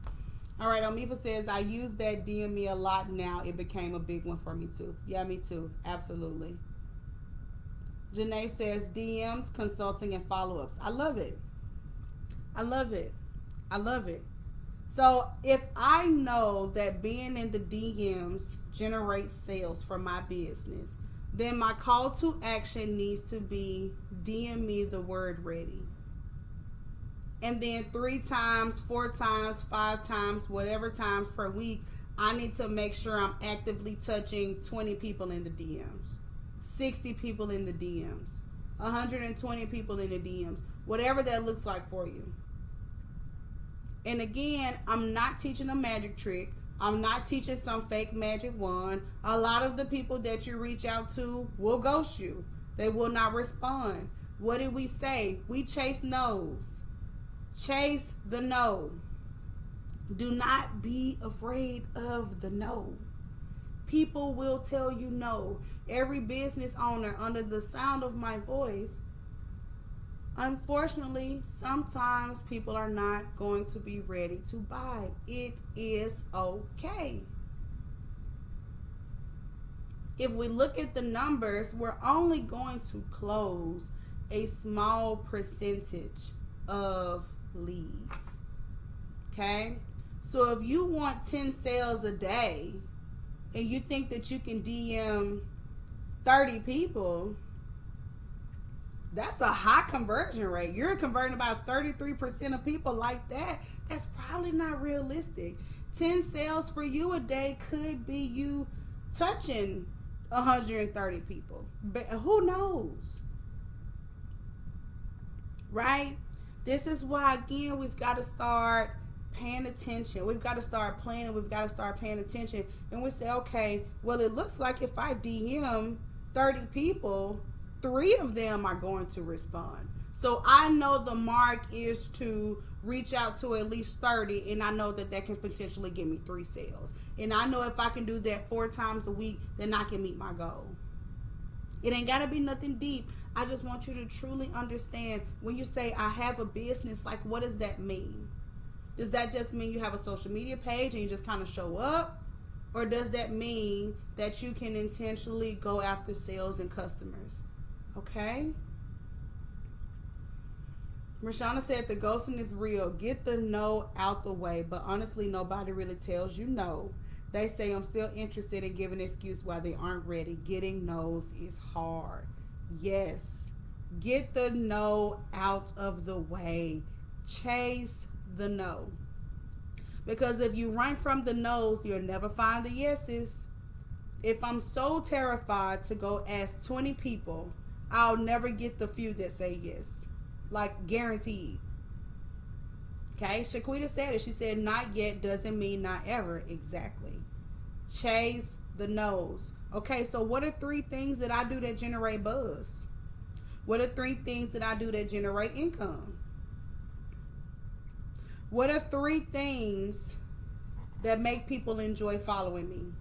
All right, Omifa says, I use that DM me a lot now. It became a big one for me too. Yeah, me too. Absolutely. Janae says, DMs, consulting, and follow-ups. I love it. I love it. I love it. So if I know that being in the DMs generates sales for my business, then my call to action needs to be DM me the word ready. And then 3 times, 4 times, 5 times, whatever times per week, I need to make sure I'm actively touching 20 people in the DMs, 60 people in the DMs, 120 people in the DMs, whatever that looks like for you. And again, I'm not teaching a magic trick. I'm not teaching some fake magic wand. A lot of the people that you reach out to will ghost you. They will not respond. What did we say? We chase no's. Chase the no. Do not be afraid of the no. People will tell you no. Every business owner under the sound of my voice, unfortunately, sometimes people are not going to be ready to buy. It is okay. If we look at the numbers, we're only going to close a small percentage of leads. Okay? So if you want 10 sales a day and you think that you can DM 30 people, that's a high conversion rate. You're converting about 33% of people like that. That's probably not realistic. 10 sales for you a day could be you touching 130 people. But who knows? Right? This is why, again, we've got to start paying attention. We've got to start planning. We've got to start paying attention. And we say, okay, well, it looks like if I DM 30 people, 3 of them are going to respond. So I know the mark is to reach out to at least 30, and I know that that can potentially give me 3 sales. And I know if I can do that 4 times a week, then I can meet my goal. It ain't got to be nothing deep. I just want you to truly understand when you say I have a business, like what does that mean? Does that just mean you have a social media page and you just kind of show up? Or does that mean that you can intentionally go after sales and customers? Okay? Rashana said the ghosting is real. Get the no out the way. But honestly, nobody really tells you no. They say I'm still interested in giving an excuse why they aren't ready. Getting no's is hard. Yes. Get the no out of the way. Chase the no. Because if you run from the no's, you'll never find the yeses. If I'm so terrified to go ask 20 people, I'll never get the few that say yes. Like, guaranteed. Okay, Shaquita said it. She said, not yet doesn't mean not ever. Exactly. Chase the no's. Okay, so what are 3 things that I do that generate buzz? What are 3 things that I do that generate income? What are 3 things that make people enjoy following me?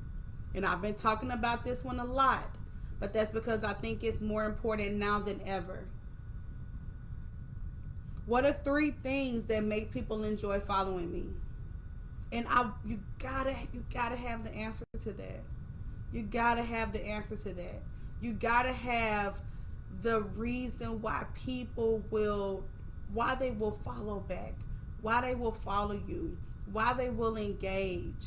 And I've been talking about this one a lot, but that's because I think it's more important now than ever. What are 3 things that make people enjoy following me? And you gotta have the answer to that. You gotta have the answer to that. You gotta have the reason why why they will follow back, why they will follow you, why they will engage.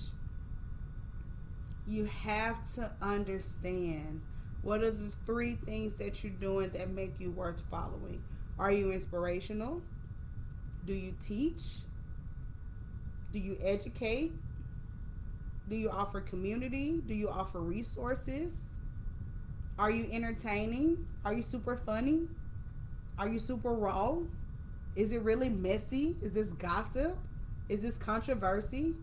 You have to understand what are the 3 things that you're doing that make you worth following. Are you inspirational? Do you teach? Do you educate? Do you offer community? Do you offer resources? Are you entertaining? Are you super funny? Are you super raw? Is it really messy? Is this gossip? Is this controversy?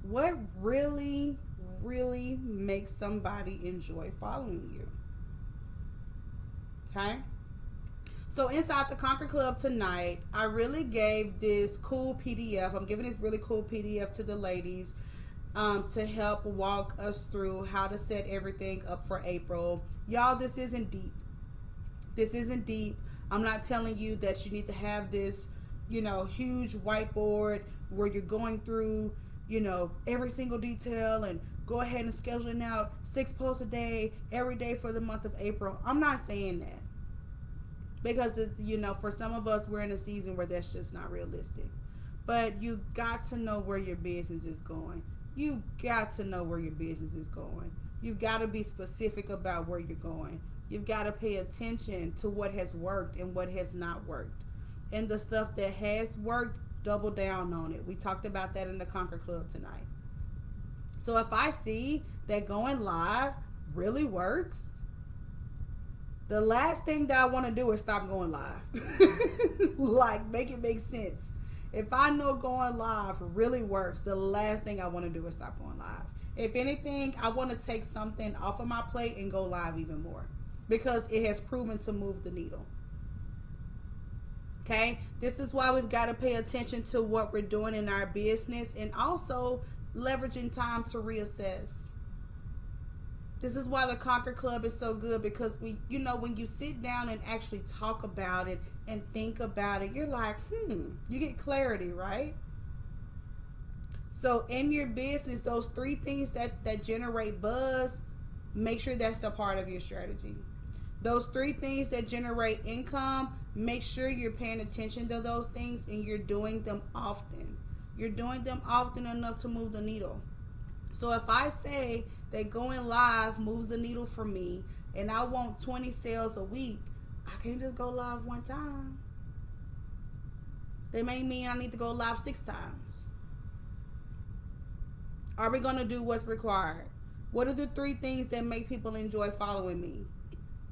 What really, really makes somebody enjoy following you? Okay? So inside the Conquer Club tonight, I really gave this cool PDF. I'm giving this really cool PDF to the ladies to help walk us through how to set everything up for April. Y'all, this isn't deep. This isn't deep. I'm not telling you that you need to have this, huge whiteboard where you're going through, every single detail and go ahead and scheduling out 6 posts a day, every day for the month of April. I'm not saying that. Because, for some of us, we're in a season where that's just not realistic. But you got to know where your business is going. You got to know where your business is going. You've got to be specific about where you're going. You've got to pay attention to what has worked and what has not worked. And the stuff that has worked, double down on it. We talked about that in the Conquer Club tonight. So if I see that going live really works, the last thing that I want to do is stop going live. Like, make it make sense. If I know going live really works, the last thing I want to do is stop going live. If anything, I want to take something off of my plate and go live even more because it has proven to move the needle. Okay? This is why we've got to pay attention to what we're doing in our business and also leveraging time to reassess. This is why the Conquer Club is so good because when you sit down and actually talk about it and think about it, you're like, you get clarity, right? So in your business, those 3 things that generate buzz, make sure that's a part of your strategy. Those 3 things that generate income, make sure you're paying attention to those things and you're doing them often. You're doing them often enough to move the needle. So if I say that going live moves the needle for me and I want 20 sales a week, I can't just go live one time. That may mean I need to go live 6 times. Are we going to do what's required? What are the 3 things that make people enjoy following me?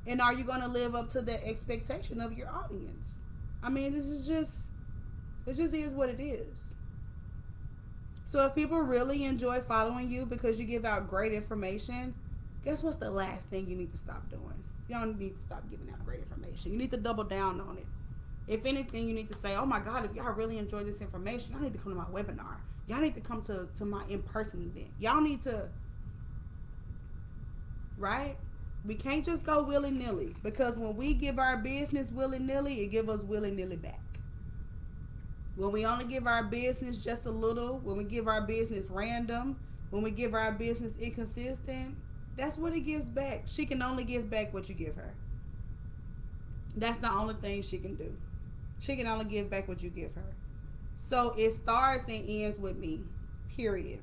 And are you going to live up to the expectation of your audience? I mean, this is just, it just is what it is. So if people really enjoy following you because you give out great information, guess what's the last thing you need to stop doing? You don't need to stop giving out great information. You need to double down on it. If anything, you need to say, oh my God, if y'all really enjoy this information, y'all need to come to my webinar. Y'all need to come to my in-person event. Y'all need to, right? We can't just go willy-nilly, because when we give our business willy-nilly, it gives us willy-nilly back. When we only give our business just a little, when we give our business random, when we give our business inconsistent, that's what it gives back. She can only give back what you give her. That's the only thing she can do. She can only give back what you give her. So it starts and ends with me, period.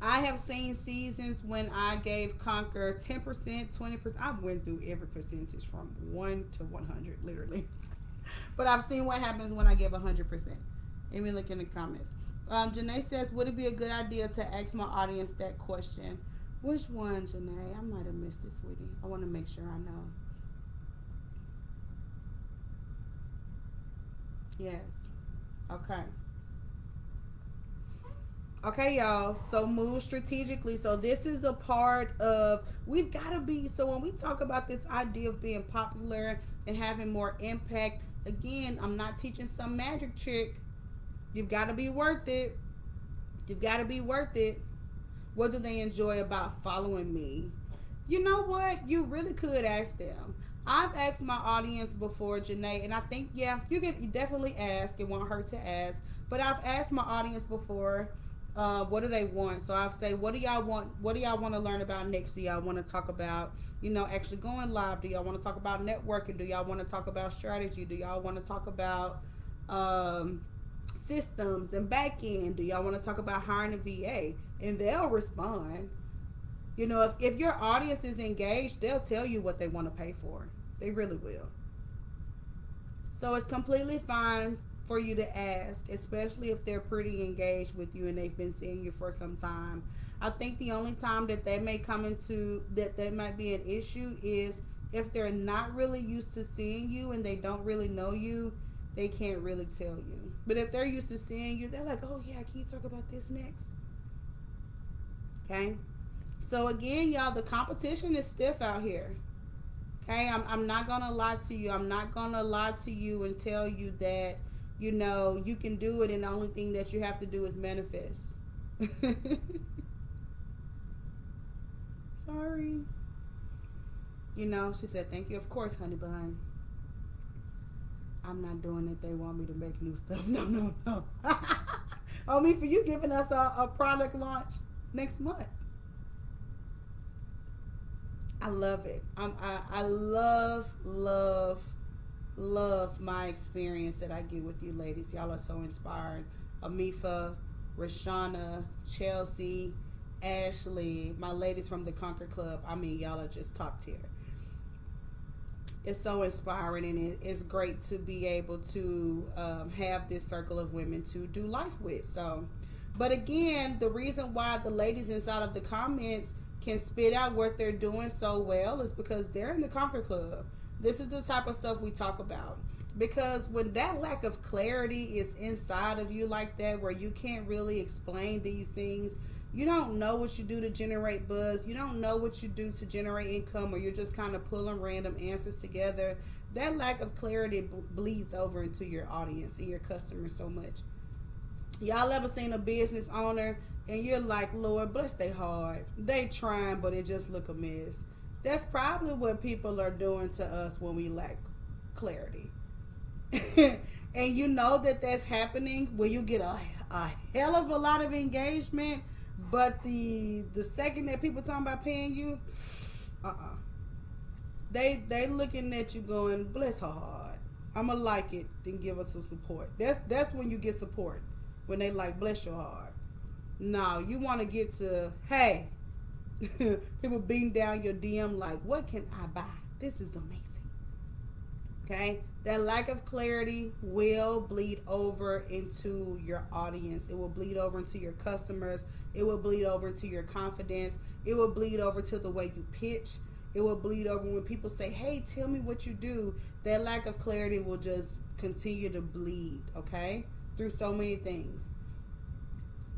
I have seen seasons when I gave Conquer 10%, 20%. I went through every percentage from 1 to 100, literally. But I've seen what happens when I give 100%. Let me look in the comments. Janae says, would it be a good idea to ask my audience that question? Which one, Janae? I might have missed it, sweetie. I want to make sure I know. Yes. Okay. Okay, y'all. So move strategically. So this is a part of, we've got to be, so when we talk about this idea of being popular and having more impact, again, I'm not teaching some magic trick. You've got to be worth it. You've got to be worth it. What do they enjoy about following me? You know what? You really could ask them. I've asked my audience before, Janae, and I think, yeah, you definitely ask. It won't hurt to ask. But I've asked my audience before, what do they want? So I've say, what do y'all want? What do y'all want to learn about next? Do y'all want to talk about, actually going live? Do y'all want to talk about networking? Do y'all want to talk about strategy? Do y'all want to talk about systems and back end? Do y'all want to talk about hiring a VA? And they'll respond. If your audience is engaged, they'll tell you what they want to pay for. They really will. So it's completely fine for you to ask, especially if they're pretty engaged with you and they've been seeing you for some time. I think the only time that may come into that might be an issue is if they're not really used to seeing you and they don't really know you, they can't really tell you. But if they're used to seeing you, they're like, oh yeah, can you talk about this next? Okay. So again, y'all, the competition is stiff out here. Okay, I'm not gonna lie to you. I'm not gonna lie to you and tell you that you can do it, and the only thing that you have to do is manifest. Sorry. She said, thank you. Of course, honey bun. I'm not doing it. They want me to make new stuff. No. Oh, me for you giving us a product launch next month. I love it. I love my experience that I get with you ladies. Y'all are so inspiring. Amifa, Rashana, Chelsea, Ashley, my ladies from the Conquer Club. I mean, y'all are just top tier. It's so inspiring, and it's great to be able to have this circle of women to do life with. So, but again, the reason why the ladies inside of the comments can spit out what they're doing so well is because they're in the Conquer Club. This is the type of stuff we talk about. Because when that lack of clarity is inside of you like that, where you can't really explain these things, you don't know what you do to generate buzz, you don't know what you do to generate income, or you're just kind of pulling random answers together, that lack of clarity bleeds over into your audience and your customers so much. Y'all ever seen a business owner and you're like, Lord, bless their heart, they trying, but it just look a mess? That's probably what people are doing to us when we lack clarity. And you know that that's happening when you get a hell of a lot of engagement, but the second that people talking about paying you, they looking at you going, bless her heart, I'ma like it, then give us some support. That's when you get support, when they like, bless your heart. No, you want to get to, hey, people beating down your DM like, what can I buy? This is amazing. Okay? That lack of clarity will bleed over into your audience. It will bleed over into your customers. It will bleed over into your confidence. It will bleed over to the way you pitch. It will bleed over when people say, hey, tell me what you do. That lack of clarity will just continue to bleed, okay? Through so many things.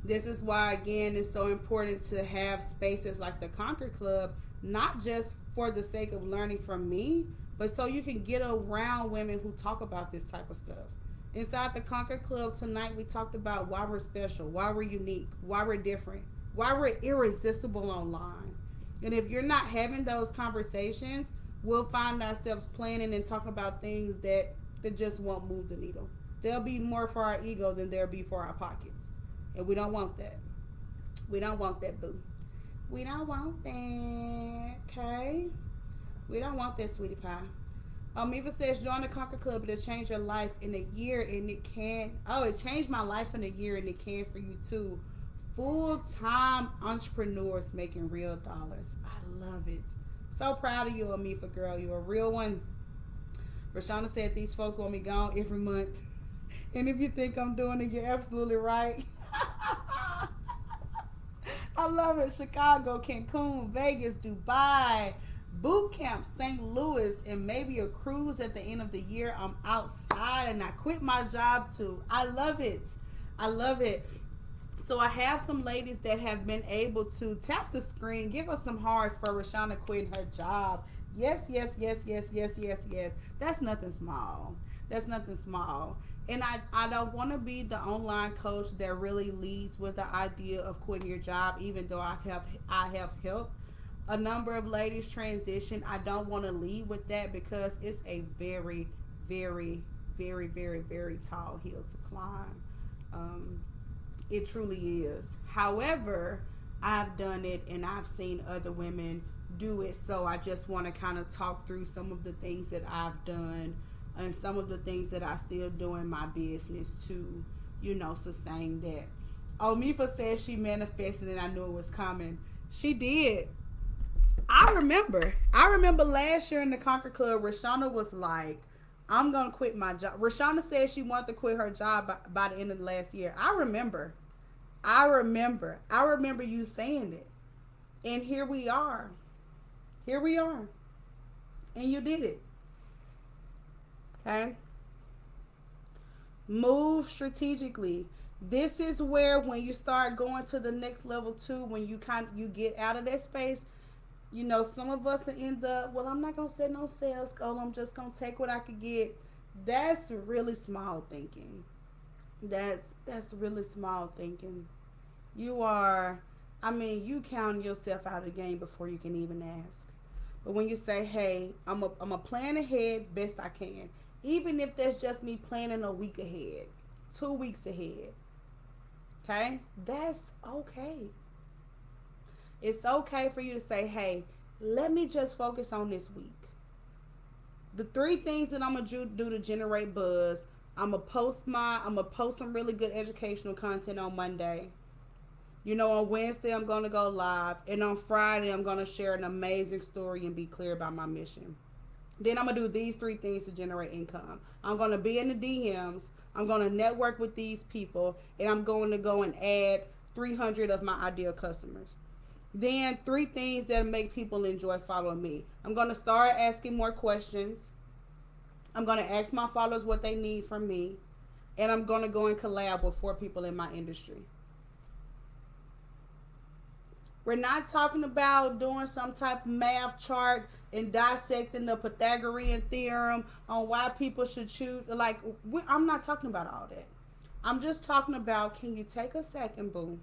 This is why, again, it's so important to have spaces like the Conquer Club, not just for the sake of learning from me, but so you can get around women who talk about this type of stuff. Inside the Conquer Club tonight, we talked about why we're special, why we're unique, why we're different, why we're irresistible online. And if you're not having those conversations, we'll find ourselves planning and talking about things that just won't move the needle. They'll be more for our ego than they'll be for our pockets. And we don't want that. We don't want that, boo. We don't want that, okay? We don't want that, sweetie pie. Eva says, join the Conquer Club. It'll change your life in a year, and it can. Oh, it changed my life in a year, and it can for you too. Full-time entrepreneurs making real dollars. I love it. So proud of you, Amifa girl. You're a real one. Rashana said, these folks want me gone every month. And if you think I'm doing it, you're absolutely right. I love it. Chicago, Cancun, Vegas, Dubai, boot camp, St. Louis, and maybe a cruise at the end of the year. I'm outside and I quit my job too. I love it. I love it. So I have some ladies that have been able to tap the screen. Give us some hearts for Rashana quitting her job. Yes, yes, yes, yes, yes, yes, yes. That's nothing small. That's nothing small. And I don't want to be the online coach that really leads with the idea of quitting your job, even though I have helped a number of ladies transition. I don't want to lead with that because it's a very, very, very, very, very tall hill to climb. It truly is. However, I've done it and I've seen other women do it. So I just want to kind of talk through some of the things that I've done and some of the things that I still do in my business to, sustain that. Oh, Mifa says she manifested and I knew it was coming. She did. I remember last year in the Conquer Club, Rashana was like, I'm going to quit my job. Rashana said she wanted to quit her job by the end of the last year. I remember you saying it. And here we are. And you did it. Okay? Move strategically. This is where when you start going to the next level too, when you get out of that space, some of us are in the, well, I'm not going to set no sales goal. I'm just going to take what I could get. That's really small thinking. That's really small thinking. You count yourself out of the game before you can even ask. But when you say, hey, I'm a plan ahead best I can. Even if that's just me planning a week ahead, 2 weeks ahead. Okay? That's okay. It's okay for you to say, hey, let me just focus on this week. The 3 things that I'm going to do to generate buzz, I'm going to post some really good educational content on Monday. On Wednesday, I'm going to go live. And on Friday, I'm going to share an amazing story and be clear about my mission. Then I'm going to do these 3 things to generate income. I'm going to be in the DMs. I'm going to network with these people. And I'm going to go and add 300 of my ideal customers. Then 3 things that make people enjoy following me. I'm going to start asking more questions. I'm going to ask my followers what they need from me. And I'm going to go and collab with 4 people in my industry. We're not talking about doing some type of math chart and dissecting the Pythagorean theorem on why people should choose. I'm not talking about all that. I'm just talking about, can you take a second, boo?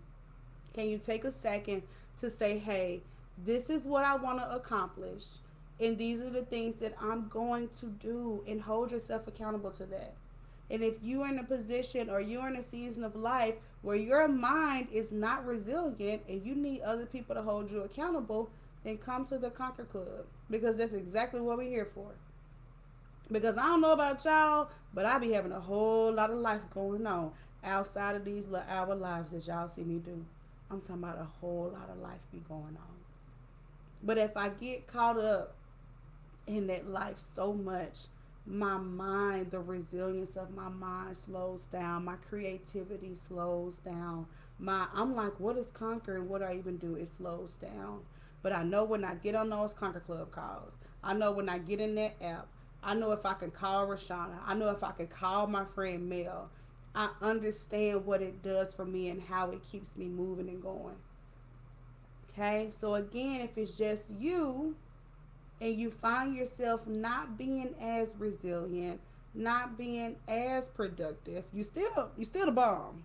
Can you take a second to say, hey, this is what I want to accomplish, and these are the things that I'm going to do, and hold yourself accountable to that. And if you're in a position or you're in a season of life where your mind is not resilient and you need other people to hold you accountable, then come to the Conquer Club, because that's exactly what we're here for. Because I don't know about y'all, but I be having a whole lot of life going on outside of these little hour lives that y'all see me do. I'm talking about a whole lot of life be going on. But if I get caught up in that life so much, my mind, the resilience of my mind slows down. My creativity slows down. I'm like, what is conquering? What do I even do? It slows down. But I know when I get on those Conquer Club calls, I know when I get in that app, I know if I can call Rashana, I know if I can call my friend Mel, I understand what it does for me and how it keeps me moving and going. Okay, so again, if it's just you and you find yourself not being as resilient, not being as productive, you still the bomb.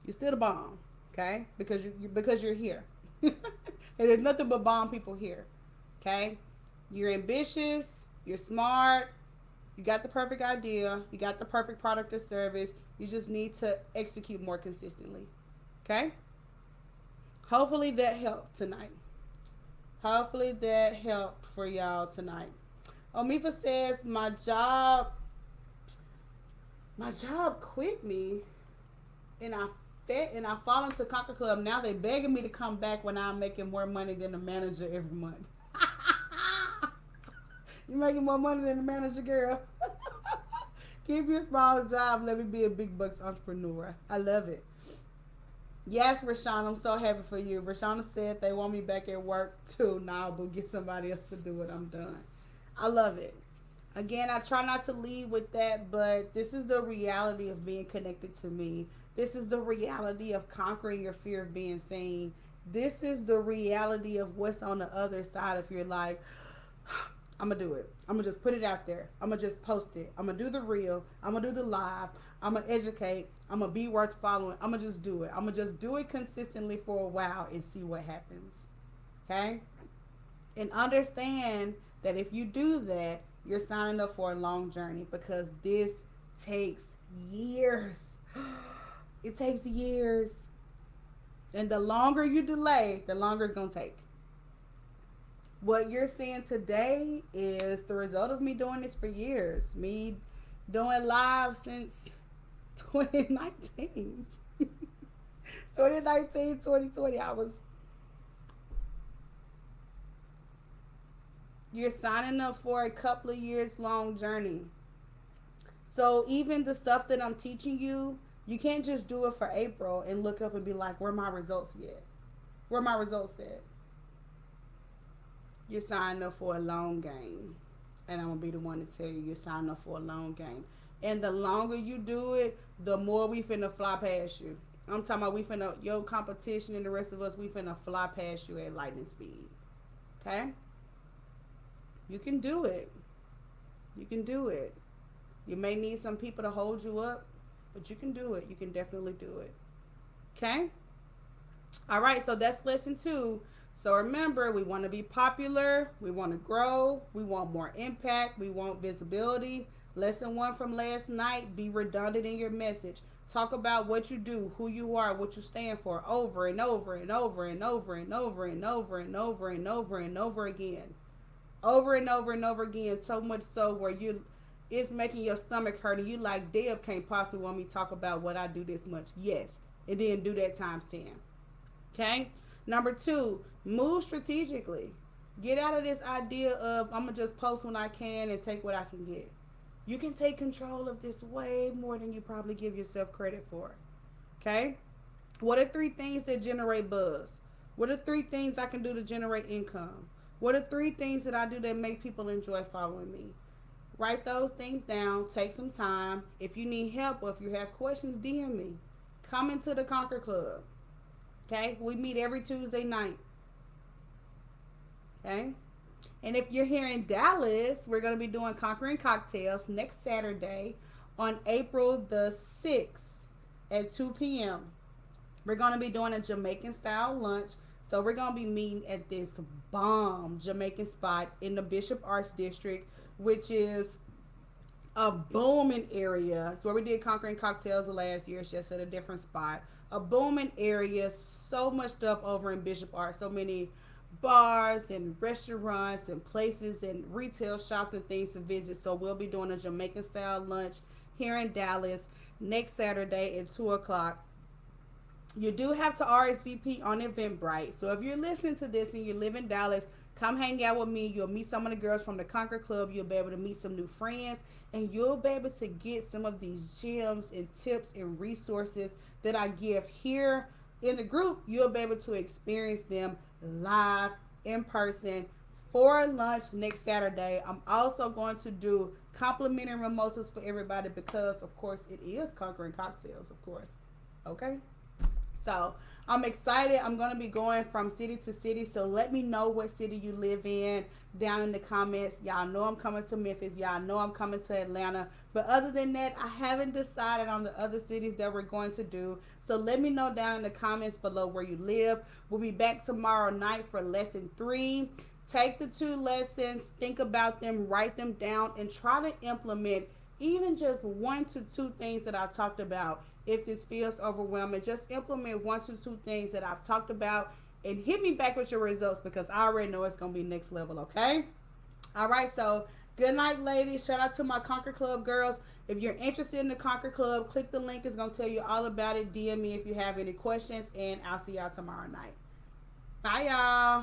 You're still the bomb, okay? Because you're here. And there's nothing but bomb people here. Okay? You're ambitious, you're smart, you got the perfect idea, you got the perfect product or service. You just need to execute more consistently. Okay? Hopefully that helped tonight. Hopefully that helped for y'all tonight. Omifa says my job quit me and I fall into Conquer Club. Now they begging me to come back when I'm making more money than the manager every month. You making more money than the manager, girl. Keep your small job. Let me be a big bucks entrepreneur. I love it. Yes, Rashawn, I'm so happy for you. Rashawn said they want me back at work too. Now, but get somebody else to do it. I'm done. I love it. Again, I try not to lead with that, but this is the reality of being connected to me. This is the reality of conquering your fear of being seen. This is the reality of what's on the other side if you're like, I'm going to do it. I'm going to just put it out there. I'm going to just post it. I'm going to do the reel. I'm going to do the live. I'm going to educate. I'm going to be worth following. I'm going to just do it. I'm going to just do it consistently for a while and see what happens. Okay? And understand that if you do that, you're signing up for a long journey because this takes years. It takes years. And the longer you delay, the longer it's going to take. What you're seeing today is the result of me doing this for years. Me doing live since 2019. 2019, 2020, you're signing up for a couple of years long journey. So even the stuff that I'm teaching you, you can't just do it for April and look up and be like, where are my results yet? Where are my results at? You're signing up for a long game. And I'm going to be the one to tell you you're signing up for a long game. And the longer you do it, the more we finna fly past you. I'm talking about your competition and the rest of us, we finna fly past you at lightning speed. Okay? You can do it. You can do it. You may need some people to hold you up, but you can do it. You can definitely do it. Okay? All right, so that's lesson 2. So remember, we want to be popular, we want to grow, we want more impact, we want visibility. Lesson 1 from last night, be redundant in your message. Talk about what you do, who you are, what you stand for over and over and over and over and over and over and over and over and over again. Over and over and over again, so much so where it's making your stomach hurt and you like, Deb can't possibly want me to talk about what I do this much. Yes, and then do that times 10. Okay? Number 2, move strategically. Get out of this idea of I'm going to just post when I can and take what I can get. You can take control of this way more than you probably give yourself credit for. Okay? What are 3 things that generate buzz? What are 3 things I can do to generate income? What are 3 things that I do that make people enjoy following me? Write those things down. Take some time. If you need help or if you have questions, DM me. Come into the Conquer Club. Okay? We meet every Tuesday night. Okay? And if you're here in Dallas, we're going to be doing Conquering Cocktails next Saturday on April the 6th at 2 p.m. We're going to be doing a Jamaican style lunch. So we're going to be meeting at this bomb Jamaican spot in the Bishop Arts District, which is a booming area. It's where we did Conquering Cocktails the last year. It's just at a different spot. A booming area. So much stuff over in Bishop Arts. So many bars and restaurants and places and retail shops and things to visit. So we'll be doing a Jamaican style lunch here in Dallas next Saturday at 2 o'clock. You do have to RSVP on Eventbrite. So if you're listening to this and you live in Dallas, come hang out with me. You'll meet some of the girls from the Conquer Club. You'll be able to meet some new friends. And you'll be able to get some of these gems and tips and resources that I give here in the group. You'll be able to experience them live in person for lunch next Saturday. I'm also going to do complimentary mimosas for everybody because, of course, it is Conquering Cocktails, of course. Okay? So I'm excited. I'm going to be going from city to city. So let me know what city you live in down in the comments. Y'all know I'm coming to Memphis. Y'all know I'm coming to Atlanta. But other than that, I haven't decided on the other cities that we're going to do. So let me know down in the comments below where you live. We'll be back tomorrow night for lesson 3. Take the 2 lessons, think about them, write them down, and try to implement even just 1 to 2 things that I talked about. If this feels overwhelming, just implement 1 to 2 things that I've talked about and hit me back with your results because I already know it's going to be next level, okay? All right, so good night, ladies. Shout out to my Conquer Club girls. If you're interested in the Conquer Club, click the link. It's going to tell you all about it. DM me if you have any questions, and I'll see y'all tomorrow night. Bye, y'all.